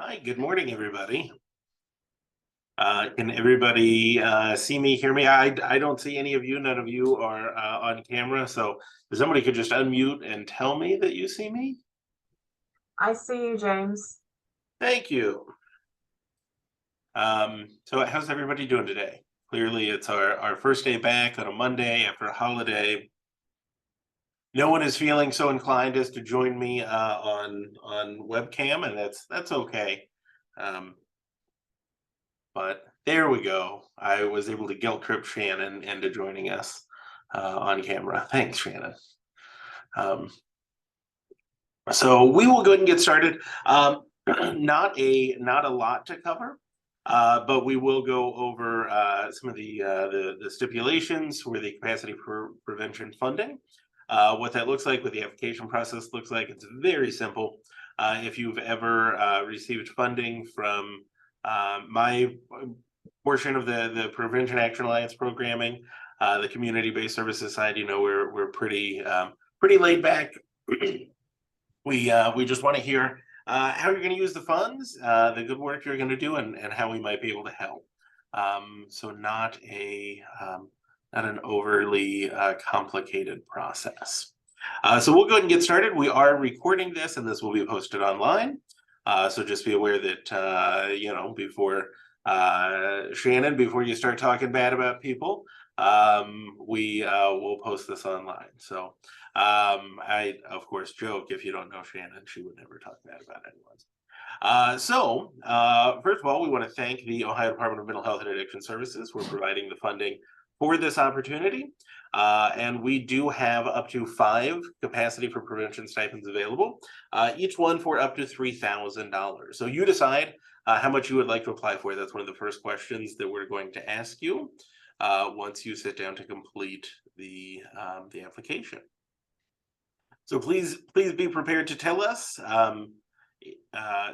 Hi, good morning, everybody. Can everybody see me, hear me? I don't see any of you. None of you are on camera. So if somebody could just unmute and tell me that you see me. I see you, James. Thank you. So how's everybody doing today? Clearly, it's our first day back on a Monday after a holiday. No one is feeling so inclined as to join me on webcam, and that's okay. But there we go. I was able to guilt trip Shannon into joining us on camera. Thanks, Shannon. So we will go ahead and get started. Not a lot to cover, but we will go over some of the stipulations for the capacity for prevention funding. What that looks like, what the application process looks like. It's very simple. If you've ever received funding from my portion of the Prevention Action Alliance programming, the community-based services side, we're pretty laid back. We just want to hear how you're going to use the funds, the good work you're going to do, and how we might be able to help. So not an overly complicated process. So we'll go ahead and get started. We are recording this, and this will be posted online. So just be aware that before Shannon, before you start talking bad about people, we will post this online. So I of course joke, if you don't know Shannon, she would never talk bad about anyone. First of all, we want to thank the Ohio Department of Mental Health and Addiction Services for providing the funding for this opportunity. And we do have up to 5 capacity for prevention stipends available, each one for up to $3,000. So you decide how much you would like to apply for. That's one of the first questions that we're going to ask you once you sit down to complete the application. So please be prepared to tell us.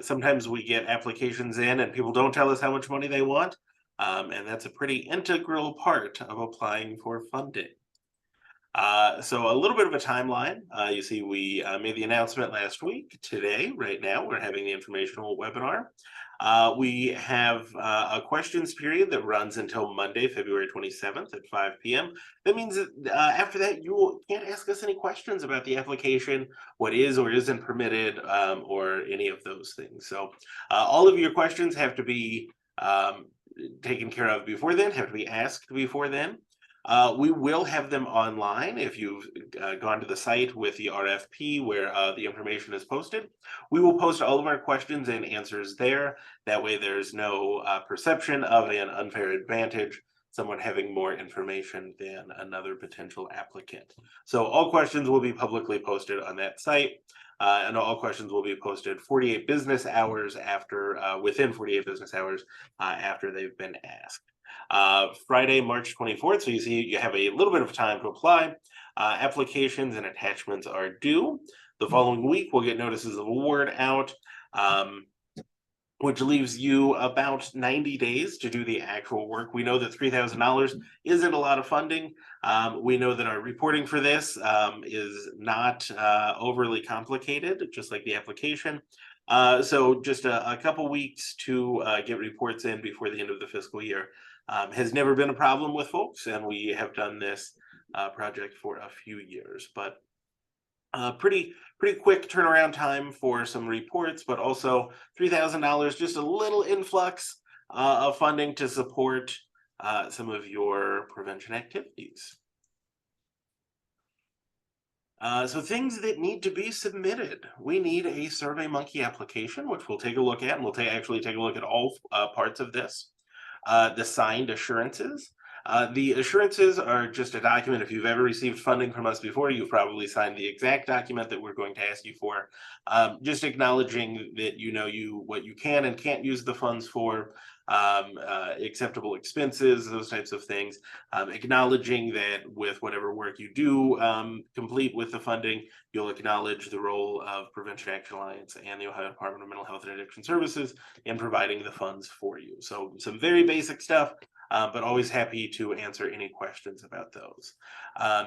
Sometimes we get applications in and people don't tell us how much money they want. And that's a pretty integral part of applying for funding. So a little bit of a timeline. You see, we made the announcement last week. Today, right now, we're having the informational webinar. We have a questions period that runs until Monday, February 27th at 5 p.m. That means that after that, you can't ask us any questions about the application, what is or isn't permitted, or any of those things. So all of your questions have to be taken care of before then, have to be asked before then. We will have them online if you've gone to the site with the RFP where the information is posted. We will post all of our questions and answers there. That way there's no perception of an unfair advantage, someone having more information than another potential applicant. So all questions will be publicly posted on that site. And all questions will be posted 48 business hours after, within 48 business hours after they've been asked. Friday, March 24th. So you see, you have a little bit of time to apply. Applications and attachments are due. The following week, we'll get notices of award out, which leaves you about 90 days to do the actual work. We know that $3,000 isn't a lot of funding. We know that our reporting for this is not overly complicated, just like the application. So just a couple weeks to get reports in before the end of the fiscal year has never been a problem with folks, and we have done this project for a few years. But pretty quick turnaround time for some reports, but also $3,000, just a little influx of funding to support some of your prevention activities. So things that need to be submitted. We need a SurveyMonkey application, which we'll take a look at, and we'll actually take a look at all parts of this. The signed assurances. The assurances are just a document. If you've ever received funding from us before, you've probably signed the exact document that we're going to ask you for, just acknowledging that what you can and can't use the funds for, acceptable expenses, those types of things, acknowledging that with whatever work you do complete with the funding, you'll acknowledge the role of Prevention Action Alliance and the Ohio Department of Mental Health and Addiction Services in providing the funds for you. So some very basic stuff. but always happy to answer any questions about those.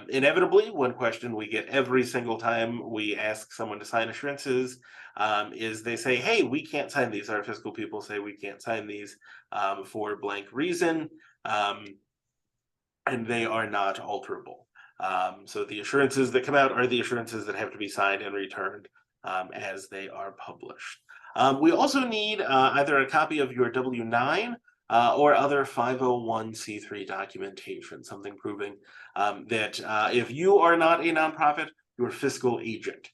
Inevitably, one question we get every single time we ask someone to sign assurances is they say, hey, we can't sign these. Our fiscal people say we can't sign these for blank reason, and they are not alterable. So the assurances that come out are the assurances that have to be signed and returned as they are published. We also need either a copy of your W-9 or other 501c3 documentation, something proving that if you are not a nonprofit, your fiscal agent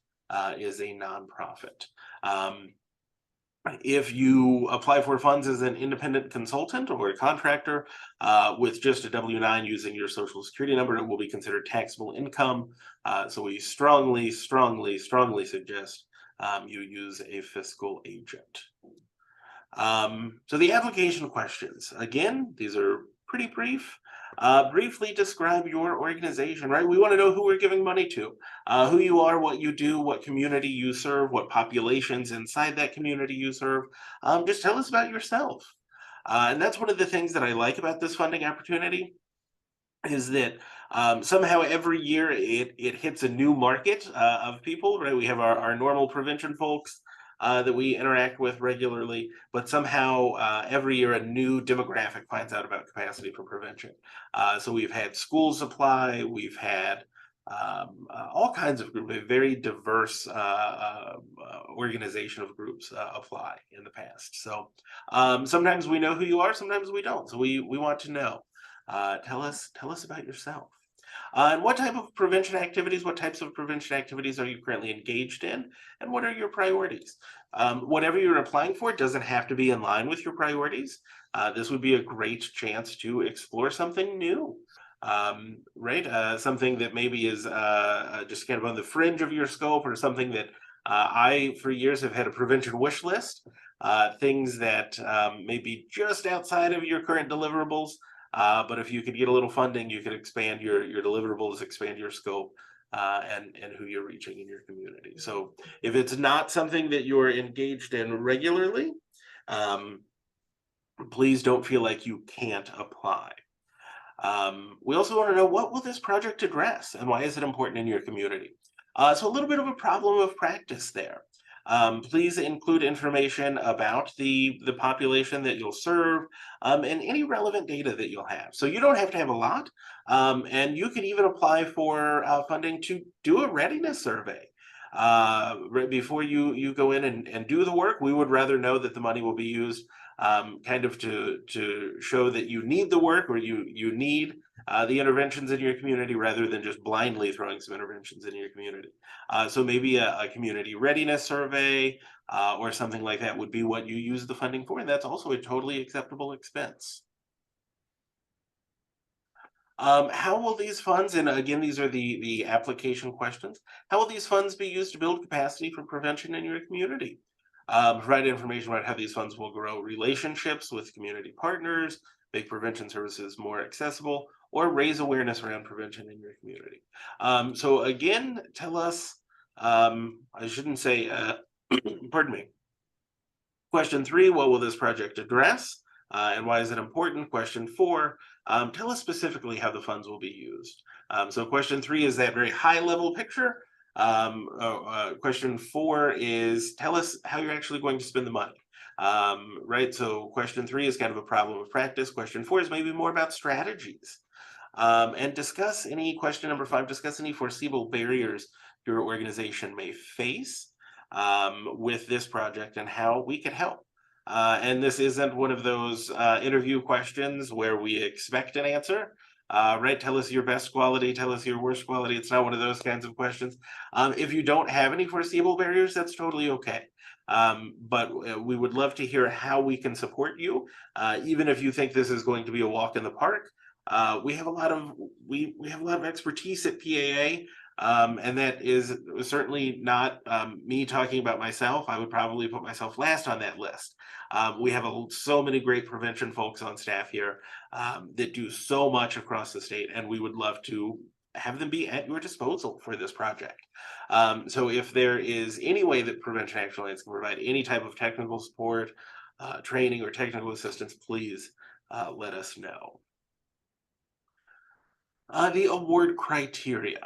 is a nonprofit. If you apply for funds as an independent consultant or a contractor with just a W-9 using your social security number, it will be considered taxable income. So we strongly suggest you use a fiscal agent. So the application questions, again, these are pretty brief. Briefly describe your organization, right? We want to know who we're giving money to, who you are, what you do, what community you serve, what populations inside that community you serve. Just tell us about yourself. And that's one of the things that I like about this funding opportunity is that somehow every year it hits a new market of people, right? We have our normal prevention folks that we interact with regularly, but somehow every year a new demographic finds out about capacity for prevention. So we've had schools apply, we've had all kinds of groups, a very diverse organization of groups apply in the past. So sometimes we know who you are, sometimes we don't. So we want to know. Tell us about yourself. And what types of prevention activities are you currently engaged in? And what are your priorities? Whatever you're applying for doesn't have to be in line with your priorities. This would be a great chance to explore something new, right? Something that maybe is just kind of on the fringe of your scope, or something that I, for years, have had a prevention wish list, things that may be just outside of your current deliverables. But if you could get a little funding, you could expand your deliverables, expand your scope, and who you're reaching in your community. So if it's not something that you're engaged in regularly, please don't feel like you can't apply. We also want to know, what will this project address and why is it important in your community? So a little bit of a problem of practice there. Please include information about the population that you'll serve and any relevant data that you'll have. So you don't have to have a lot, and you can even apply for funding to do a readiness survey. Right before you go in and do the work, we would rather know that the money will be used kind of to show that you need the work, or you need the interventions in your community, rather than just blindly throwing some interventions in your community. So maybe a community readiness survey or something like that would be what you use the funding for, and that's also a totally acceptable expense. How will these funds, and again, these are the application questions, how will these funds be used to build capacity for prevention in your community? Provide information about how these funds will grow relationships with community partners, make prevention services more accessible, or raise awareness around prevention in your community. So again, tell us, I shouldn't say, pardon me. Question 3, what will this project address? And why is it important? Question 4, tell us specifically how the funds will be used. So question 3 is that very high level picture. Question 4 is, tell us how you're actually going to spend the money. Right, so question 3 is kind of a problem of practice. Question 4 is maybe more about strategies. And discuss question number 5, discuss any foreseeable barriers your organization may face with this project and how we can help. And this isn't one of those interview questions where we expect an answer. Right, tell us your best quality, tell us your worst quality. It's not one of those kinds of questions. If you don't have any foreseeable barriers, that's totally okay. But we would love to hear how we can support you, even if you think this is going to be a walk in the park. We have a lot of expertise at PAA, and that is certainly not me talking about myself. I would probably put myself last on that list. We have so many great prevention folks on staff here that do so much across the state, and we would love to have them be at your disposal for this project. So if there is any way that Prevention Action Alliance can provide any type of technical support, training, or technical assistance, please let us know. The award criteria.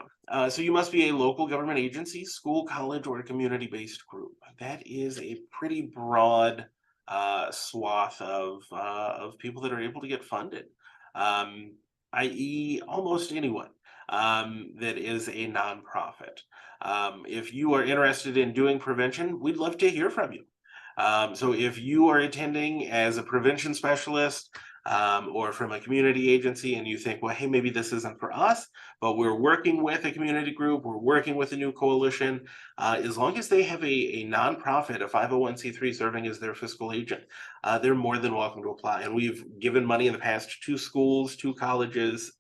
So you must be a local government agency, school, college, or a community-based group. That is a pretty broad swath of people that are able to get funded, i.e., almost anyone that is a nonprofit. If you are interested in doing prevention, we'd love to hear from you. So if you are attending as a prevention specialist, or from a community agency, and you think, well, hey, maybe this isn't for us, but we're working with a community group, we're working with a new coalition, as long as they have a nonprofit, a 501c3 serving as their fiscal agent, they're more than welcome to apply. And we've given money in the past to schools, to colleges.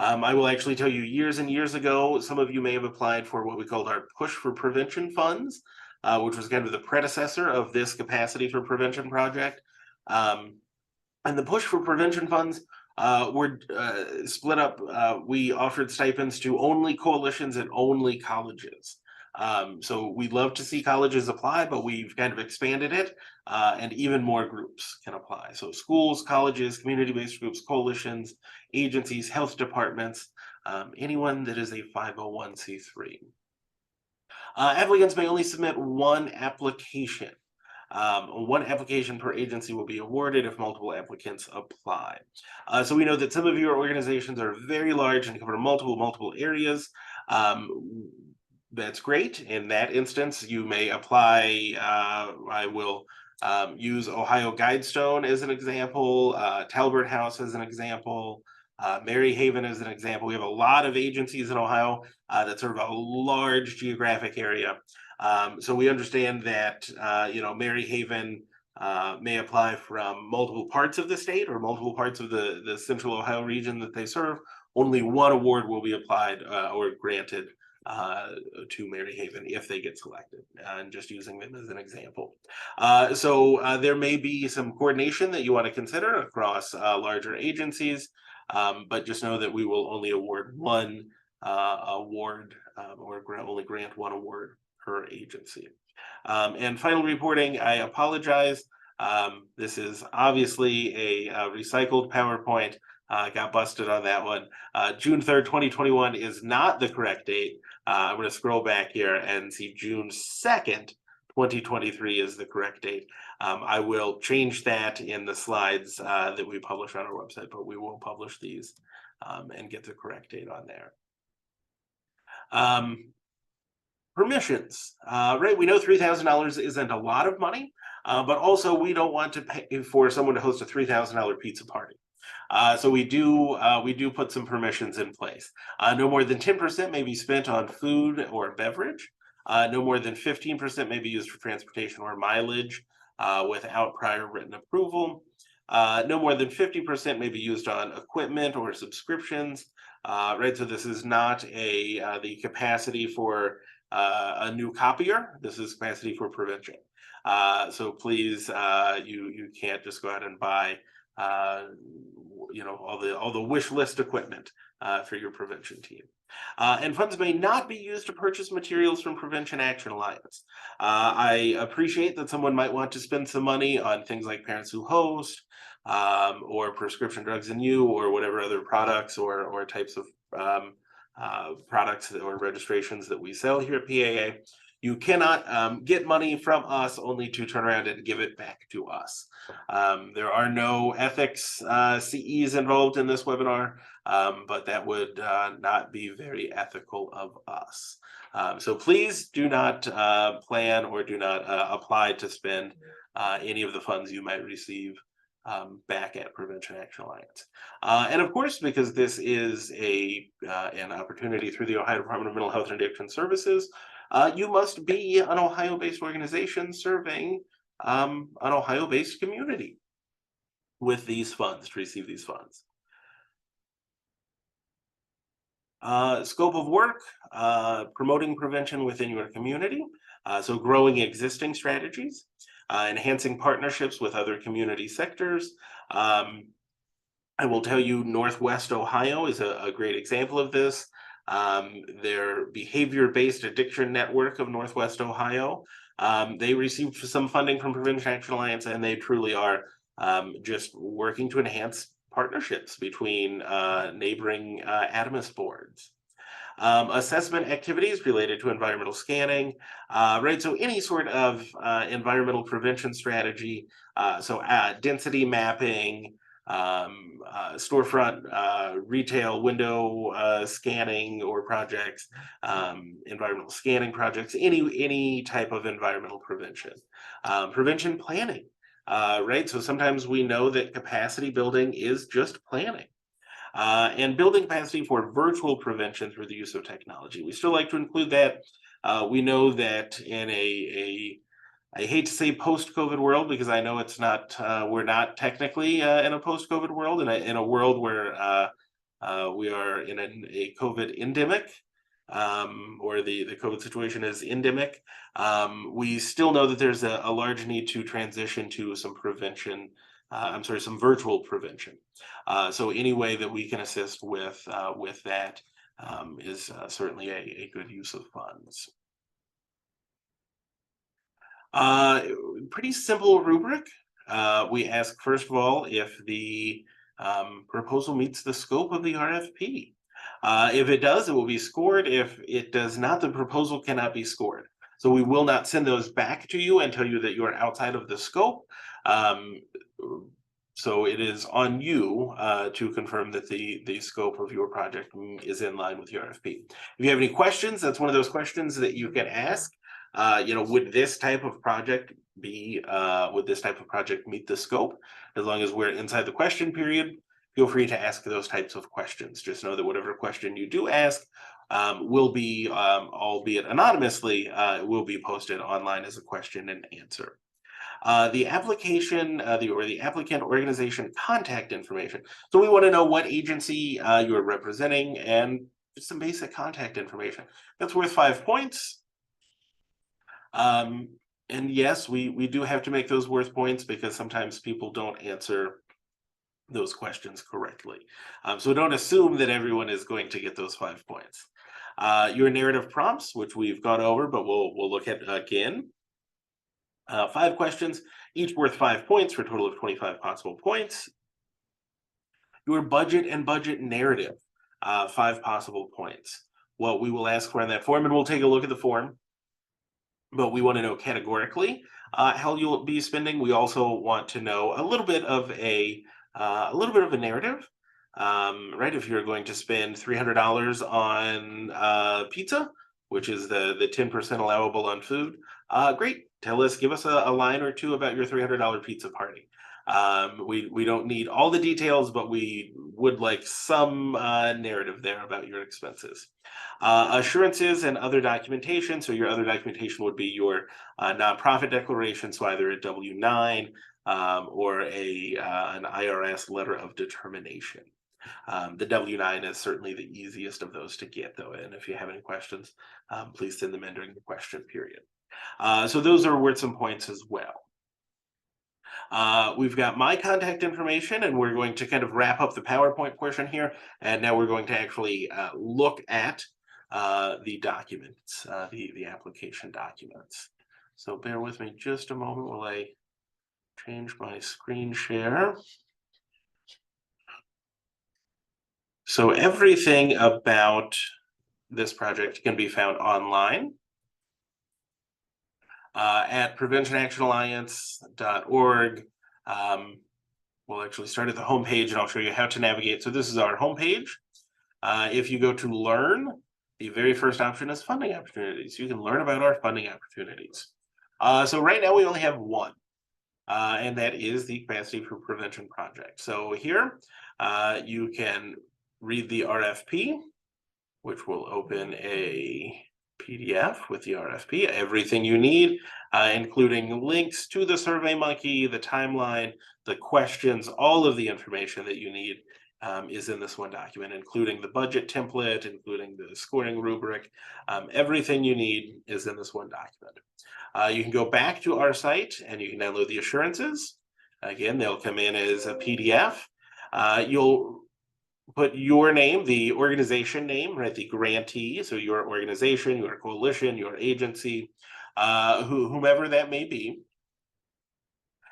I will actually tell you, years and years ago, some of you may have applied for what we called our Push for Prevention funds, which was kind of the predecessor of this Capacity for Prevention project. And the Push for Prevention funds were split up. We offered stipends to only coalitions and only colleges. So we'd love to see colleges apply, but we've kind of expanded it, and even more groups can apply. So schools, colleges, community-based groups, coalitions, agencies, health departments, anyone that is a 501c3. Applicants may only submit one application. One application per agency will be awarded if multiple applicants apply. So we know that some of your organizations are very large and cover multiple areas. That's great. In that instance, you may apply. I will use Ohio Guidestone as an example, Talbert House as an example, Mary Haven as an example. We have a lot of agencies in Ohio that serve a large geographic area. So we understand that, Mary Haven may apply from multiple parts of the state or multiple parts of the central Ohio region that they serve. Only one award will be applied or granted to Mary Haven if they get selected, and just using them as an example. So there may be some coordination that you want to consider across larger agencies, but just know that we will only award one award or only grant one award per agency. And final reporting, I apologize. This is obviously a recycled PowerPoint. Got busted on that one. June 3rd, 2021 is not the correct date. I'm going to scroll back here and see June 2nd, 2023 is the correct date. I will change that in the slides that we publish on our website, but we will publish these and get the correct date on there. Permissions, right? We know $3,000 isn't a lot of money, but also we don't want to pay for someone to host a $3,000 pizza party. So we do put some permissions in place. No more than 10% may be spent on food or beverage. No more than 15% may be used for transportation or mileage without prior written approval. No more than 50% may be used on equipment or subscriptions. Right, so this is not the capacity for a new copier. This is capacity for prevention. So please, you can't just go out and buy all the wish list equipment for your prevention team. And funds may not be used to purchase materials from Prevention Action Alliance. I appreciate that someone might want to spend some money on things like Parents Who Host, or Prescription Drugs and You, or whatever other products or types of products or registrations that we sell here at PAA. You cannot get money from us only to turn around and give it back to us. There are no ethics CEs involved in this webinar, but that would not be very ethical of us. So please do not plan or do not apply to spend any of the funds you might receive back at Prevention Action Alliance. And of course, because this is an opportunity through the Ohio Department of Mental Health and Addiction Services, you must be an Ohio-based organization serving an Ohio-based community with these funds, to receive these funds. Scope of work, promoting prevention within your community, so growing existing strategies, enhancing partnerships with other community sectors. I will tell you, Northwest Ohio is a great example of this. Their behavior-based addiction network of Northwest Ohio, they received some funding from Prevention Action Alliance, and they truly are just working to enhance partnerships between neighboring Adamus boards. Assessment activities related to environmental scanning, right? So any sort of environmental prevention strategy, density mapping, storefront retail window scanning or projects, environmental scanning projects, any type of environmental prevention. Prevention planning, right? So sometimes we know that capacity building is just planning. And building capacity for virtual prevention through the use of technology. We still like to include that. We know that in I hate to say post-COVID world, because I know it's not, we're not technically in a post-COVID world, in a world where we are in a COVID endemic, or the COVID situation is endemic. We still know that there's a large need to transition to some prevention, some virtual prevention. So any way that we can assist with that is certainly a good use of funds. Pretty simple rubric. We ask, first of all, if the proposal meets the scope of the RFP. If it does, it will be scored. If it does not, the proposal cannot be scored. So we will not send those back to you and tell you that you are outside of the scope. So it is on you to confirm that the scope of your project is in line with your RFP. If you have any questions, that's one of those questions that you can ask. Would this type of project meet the scope? As long as we're inside the question period, feel free to ask those types of questions. Just know that whatever question you do ask will be, albeit anonymously, will be posted online as a question and answer. The application, the applicant organization contact information. So we want to know what agency you are representing and some basic contact information. That's worth 5 points. And yes, we do have to make those worth points because sometimes people don't answer those questions correctly. So don't assume that everyone is going to get those 5 points. Your narrative prompts, which we've gone over, but we'll look at again. 5 questions, each worth 5 points for a total of 25 possible points. Your budget and budget narrative, 5 possible points. What we will ask for in that form, and we'll take a look at the form, but we want to know categorically how you'll be spending. We also want to know a little bit of a narrative, right? If you're going to spend $300 on pizza, which is the 10% allowable on food, great. Give us a line or two about your $300 pizza party. We don't need all the details, but we would like some narrative there about your expenses. Assurances and other documentation. So your other documentation would be your nonprofit declaration, so either a W-9 or an IRS letter of determination. The W-9 is certainly the easiest of those to get, though, and if you have any questions, please send them in during the question period. So those are worth some points as well. We've got my contact information, and we're going to kind of wrap up the PowerPoint portion here, and now we're going to actually look at the documents, the application documents. So bear with me just a moment while I change my screen share. So everything about this project can be found online at preventionactionalliance.org. We'll actually start at the homepage, and I'll show you how to navigate. So this is our homepage. If you go to Learn, the very first option is Funding Opportunities. You can learn about our funding opportunities. So right now we only have one, and that is the Capacity for Prevention project. So here you can read the RFP, which will open a PDF with the RFP, everything you need, including links to the SurveyMonkey, the timeline, the questions, all of the information that you need is in this one document, including the budget template, including the scoring rubric. Everything you need is in this one document. You can go back to our site and you can download the assurances. Again, they'll come in as a PDF. You'll put your name, the organization name, right, the grantee, so your organization, your coalition, your agency, whomever that may be.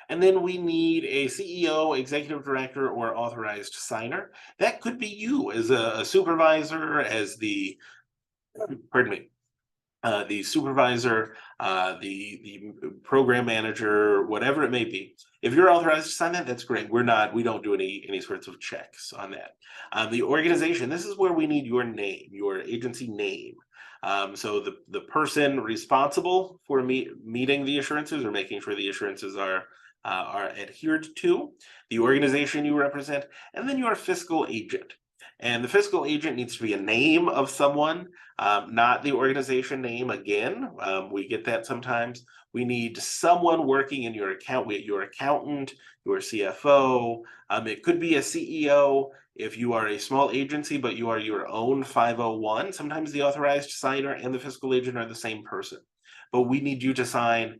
And then we need a CEO, executive director, or authorized signer. That could be you as a supervisor, as the, pardon me, the supervisor, the program manager, whatever it may be. If you're authorized to sign that, that's great. We don't do any sorts of checks on that. The organization, this is where we need your name, your agency name. So the person responsible for meeting the assurances or making sure the assurances are adhered to, the organization you represent, and then your fiscal agent. And the fiscal agent needs to be a name of someone, not the organization name again. We get that sometimes. We need someone working in your account, your accountant, your CFO. It could be a CEO if you are a small agency, but you are your own 501. Sometimes the authorized signer and the fiscal agent are the same person. But we need you to sign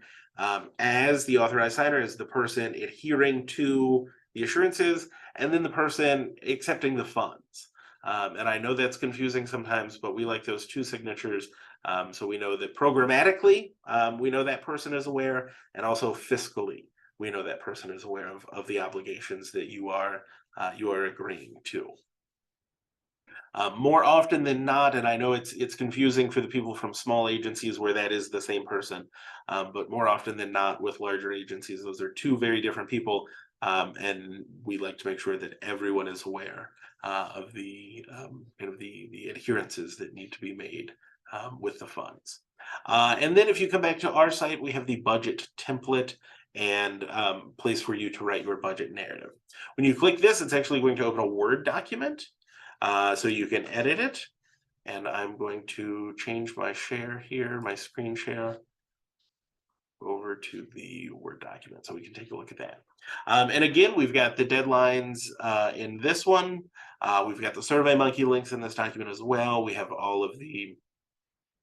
as the authorized signer, as the person adhering to the assurances, and then the person accepting the funds. And I know that's confusing sometimes, but we like those two signatures. So we know that programmatically, we know that person is aware, and also fiscally, we know that person is aware of the obligations that you are agreeing to. More often than not, and I know it's confusing for the people from small agencies where that is the same person, but more often than not with larger agencies, those are two very different people, and we like to make sure that everyone is aware of the kind of the adherences that need to be made with the funds. And then if you come back to our site, we have the budget template and place for you to write your budget narrative. When you click this, it's actually going to open a Word document. So you can edit it, and I'm going to change my share here, my screen share, over to the Word document so we can take a look at that. And again, we've got the deadlines in this one. We've got the SurveyMonkey links in this document as well. We have all of the,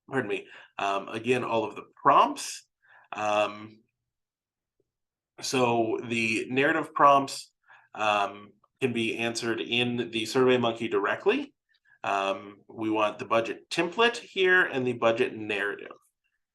pardon me, again, all of the prompts. So the narrative prompts can be answered in the SurveyMonkey directly. We want the budget template here and the budget narrative.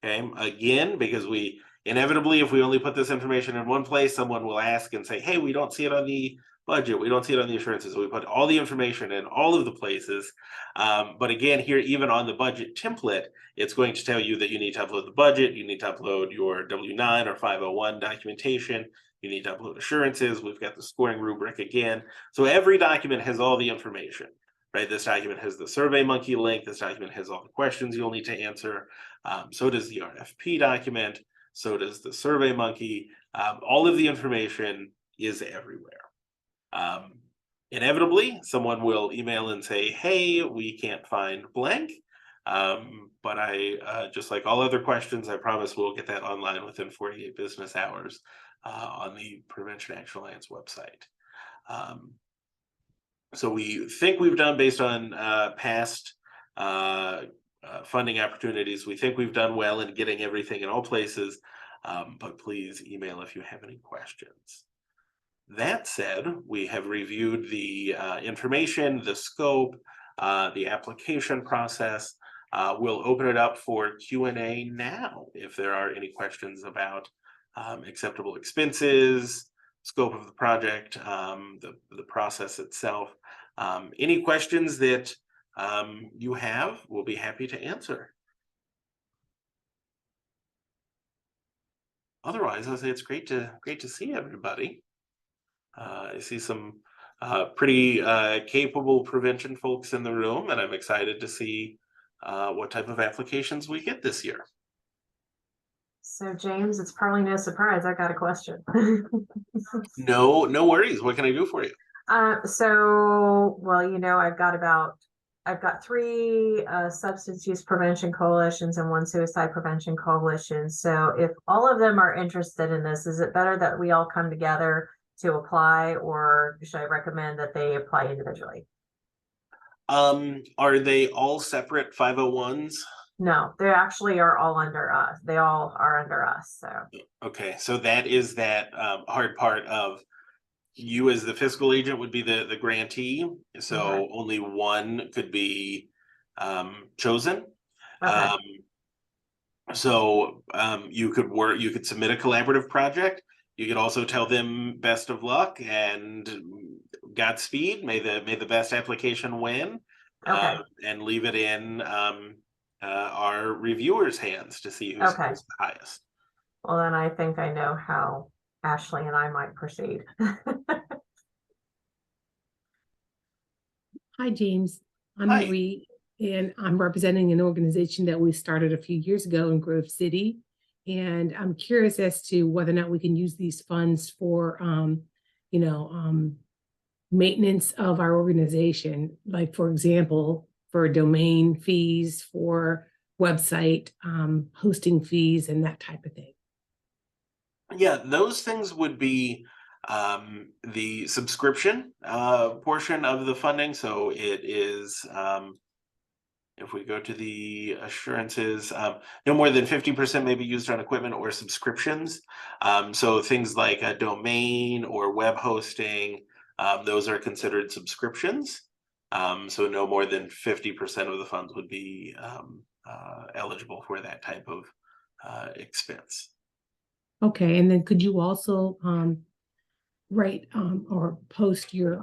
Okay, again, because we inevitably, if we only put this information in one place, someone will ask and say, hey, we don't see it on the budget, we don't see it on the assurances. So we put all the information in all of the places. But again, here, even on the budget template, it's going to tell you that you need to upload the budget, you need to upload your W-9 or 501 documentation, you need to upload assurances. We've got the scoring rubric again. So every document has all the information, right? This document has the SurveyMonkey link. This document has all the questions you'll need to answer. So does the RFP document. So does the SurveyMonkey. All of the information is everywhere. Inevitably, someone will email and say, hey, we can't find blank. But I, just like all other questions, I promise we'll get that online within 48 business hours on the Prevention Action Alliance website. So we think we've done, based on past funding opportunities, we think we've done well in getting everything in all places, but please email if you have any questions. That said, we have reviewed the information, the scope, the application process. We'll open it up for Q&A now if there are any questions about acceptable expenses, scope of the project, the process itself. Any questions that you have, we'll be happy to answer. Otherwise, I'll say it's great to see everybody. I see some pretty capable prevention folks in the room, and I'm excited to see what type of applications we get this year. So James, it's probably no surprise I got a question. No worries. What can I do for you? Well, you know, I've got 3 substance use prevention coalitions and 1 suicide prevention coalition. So if all of them are interested in this, is it better that we all come together to apply, or should I recommend that they apply individually? Are they all separate 501s? No, they actually are all under us. They all are under us. So okay, so that is that hard part of you as the fiscal agent would be the grantee. So only one could be chosen. okay. So you could submit a collaborative project. You could also tell them best of luck and Godspeed. May the best application win. Okay. And leave it in our reviewers' hands to see who scores the highest. Well, then I think I know how Ashley and I might proceed. Hi, James. I'm Hi. Marie, and I'm representing an organization that we started a few years ago in Grove City. And I'm curious as to whether or not we can use these funds for, maintenance of our organization. Like, for example, for domain fees, for website hosting fees, and that type of thing. Yeah, those things would be the subscription portion of the funding. So it is, if we go to the assurances, no more than 50% may be used on equipment or subscriptions. So things like a domain or web hosting, those are considered subscriptions. So no more than 50% of the funds would be eligible for that type of expense. Okay, and then could you also write or post your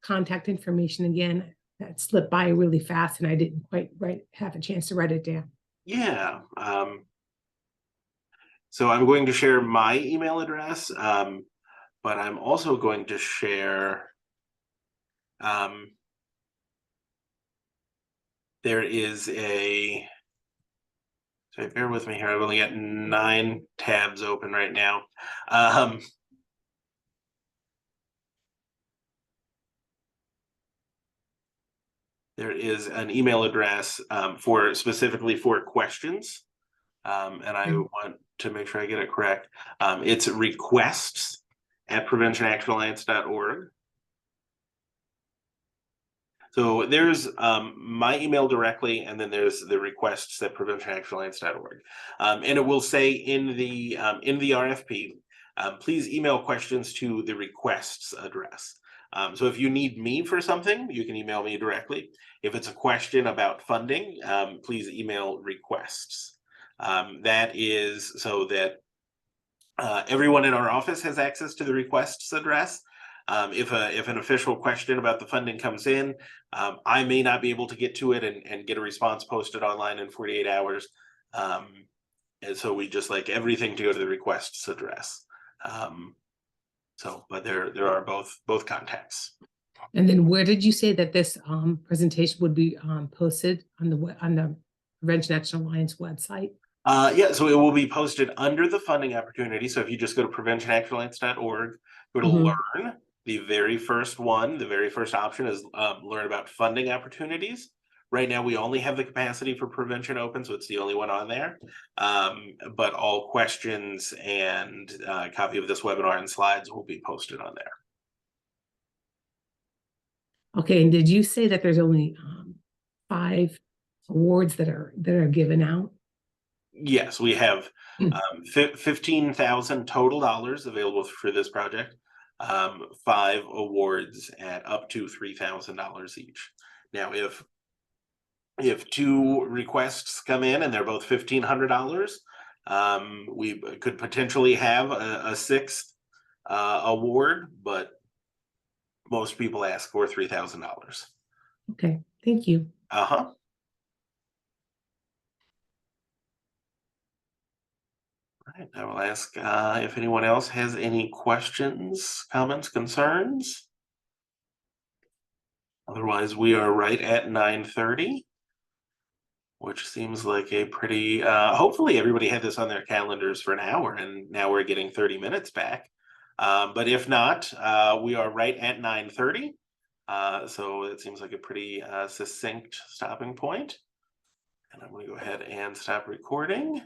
contact information again? That slipped by really fast and I didn't quite have a chance to write it down. Yeah. So I'm going to share my email address, but I'm also going to share there is a, so bear with me here. I've only got 9 tabs open right now. There is an email address for specifically for questions. And I want to make sure I get it correct. It's requests@preventionactionalliance.org. So there's my email directly, and then there's the requests@preventionactionalliance.org. And it will say in the RFP, please email questions to the requests address. So if you need me for something, you can email me directly. If it's a question about funding, please email requests. That is so that everyone in our office has access to the requests address. If an official question about the funding comes in, I may not be able to get to it and get a response posted online in 48 hours. And so we just like everything to go to the requests address. But there are both contacts. And then where did you say that this presentation would be posted on the Prevention Action Alliance website? Yeah, so it will be posted under the funding opportunity. So if you just go to preventionactionalliance.org, go to learn, the very first option is learn about funding opportunities. Right now, we only have the capacity for prevention open, so it's the only one on there. But all questions and a copy of this webinar and slides will be posted on there. Okay, and did you say that there's only 5 awards that are given out? Yes, we have 15,000 total dollars available for this project. 5 awards at up to $3,000 each. Now, if 2 requests come in and they're both $1,500, we could potentially have a 6th award, but most people ask for $3,000. Okay, thank you. All right, I will ask if anyone else has any questions, comments, concerns. Otherwise, we are right at 9:30, which seems like a pretty, hopefully everybody had this on their calendars for an hour and now we're getting 30 minutes back. But if not, we are right at 9:30. So it seems like a pretty succinct stopping point. And I'm going to go ahead and stop recording.